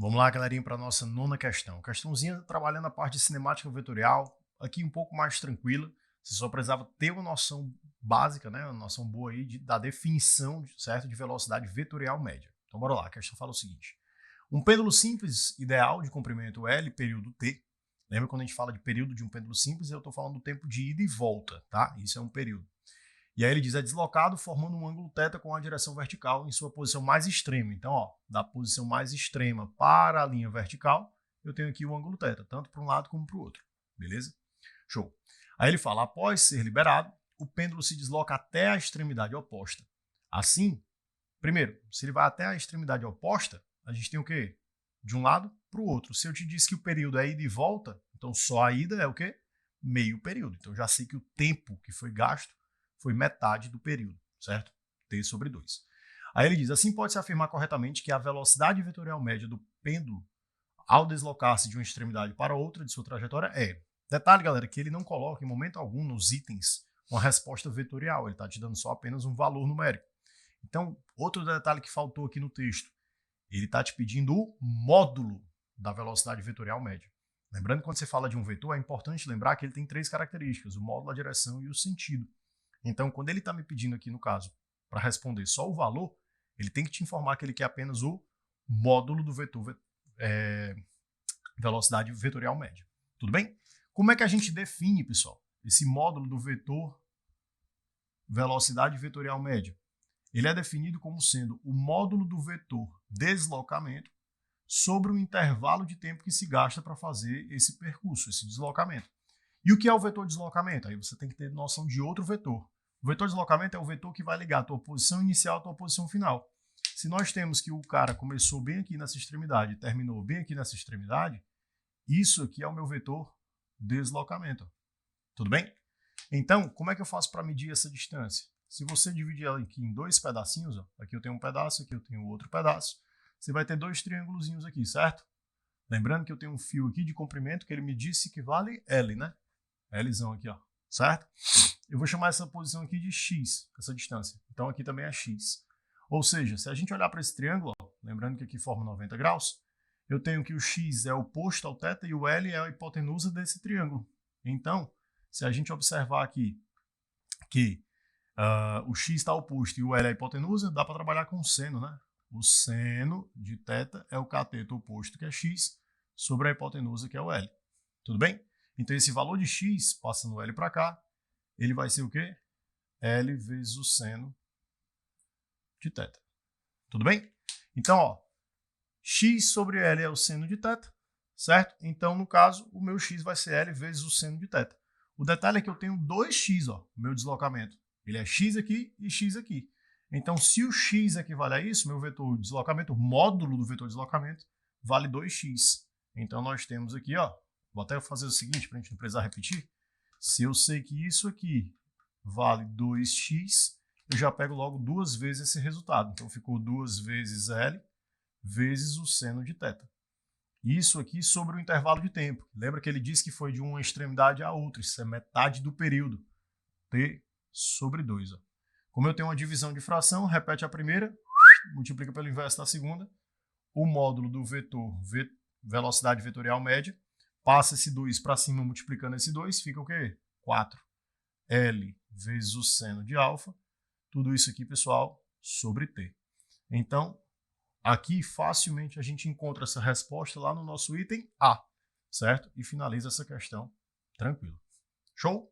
Vamos lá, galerinha, para a nossa nona questão. Questãozinha trabalhando a parte de cinemática vetorial, aqui um pouco mais tranquila. Você só precisava ter uma noção básica, né, uma noção boa aí da definição, certo, de velocidade vetorial média. Então, bora lá. A questão fala o seguinte. Um pêndulo simples ideal de comprimento L, período T. Lembra quando a gente fala de período de um pêndulo simples, eu estou falando do tempo de ida e volta, tá? Isso é um período. E aí ele diz, é deslocado formando um ângulo θ com a direção vertical em sua posição mais extrema. Então, ó, da posição mais extrema para a linha vertical, eu tenho aqui o ângulo θ, tanto para um lado como para o outro. Beleza? Show. Aí ele fala, após ser liberado, o pêndulo se desloca até a extremidade oposta. Assim, primeiro, se ele vai até a extremidade oposta, a gente tem o quê? De um lado para o outro. Se eu te disse que o período é ida e volta, então só a ida é o quê? Meio período. Então já sei que o tempo que foi gasto foi metade do período, certo? T sobre 2. Aí ele diz, assim pode-se afirmar corretamente que a velocidade vetorial média do pêndulo ao deslocar-se de uma extremidade para outra de sua trajetória é... Detalhe, galera, que ele não coloca em momento algum nos itens uma resposta vetorial, ele está te dando só apenas um valor numérico. Então, outro detalhe que faltou aqui no texto, ele está te pedindo o módulo da velocidade vetorial média. Lembrando que quando você fala de um vetor, é importante lembrar que ele tem três características, o módulo, a direção e o sentido. Então, quando ele está me pedindo aqui, no caso, para responder só o valor, ele tem que te informar que ele quer apenas o módulo do vetor velocidade vetorial média. Tudo bem? Como é que a gente define, pessoal, esse módulo do vetor velocidade vetorial média? Ele é definido como sendo o módulo do vetor deslocamento sobre o intervalo de tempo que se gasta para fazer esse percurso, esse deslocamento. E o que é o vetor deslocamento? Aí você tem que ter noção de outro vetor. O vetor deslocamento é o vetor que vai ligar a tua posição inicial à tua posição final. Se nós temos que o cara começou bem aqui nessa extremidade e terminou bem aqui nessa extremidade, isso aqui é o meu vetor deslocamento. Tudo bem? Então, como é que eu faço para medir essa distância? Se você dividir ela aqui em dois pedacinhos, ó, aqui eu tenho um pedaço, aqui eu tenho outro pedaço, você vai ter dois triângulozinhos aqui, certo? Lembrando que eu tenho um fio aqui de comprimento que ele me disse que vale L, né? Lzão aqui, ó, certo? Eu vou chamar essa posição aqui de X, essa distância. Então aqui também é X. Ou seja, se a gente olhar para esse triângulo, ó, lembrando que aqui forma 90 graus, eu tenho que o X é oposto ao θ e o L é a hipotenusa desse triângulo. Então, se a gente observar aqui que o X está oposto e o L é a hipotenusa, dá para trabalhar com o seno, né? O seno de θ é o cateto oposto, que é X, sobre a hipotenusa, que é o L. Tudo bem? Então, esse valor de X, passando o L para cá, ele vai ser o quê? L vezes o seno de θ. Tudo bem? Então, ó, X sobre L é o seno de θ, certo? Então, no caso, o meu X vai ser L vezes o seno de θ. O detalhe é que eu tenho 2x, ó, meu deslocamento. Ele é X aqui e X aqui. Então, se o X equivale a isso, meu vetor deslocamento, o módulo do vetor deslocamento, vale 2x. Então, nós temos aqui, ó, vou até fazer o seguinte, para a gente não precisar repetir. Se eu sei que isso aqui vale 2x, eu já pego logo duas vezes esse resultado. Então, ficou 2 vezes L vezes o seno de θ. Isso aqui sobre o intervalo de tempo. Lembra que ele disse que foi de uma extremidade à outra. Isso é metade do período. T sobre 2. Ó. Como eu tenho uma divisão de fração, repete a primeira, multiplica pelo inverso da segunda. O módulo do vetor velocidade vetorial média, passa esse 2 para cima multiplicando esse 2, fica o quê? 4. L vezes o seno de alfa. Tudo isso aqui, pessoal, sobre T. Então, aqui facilmente a gente encontra essa resposta lá no nosso item A, certo? E finaliza essa questão tranquilo. Show?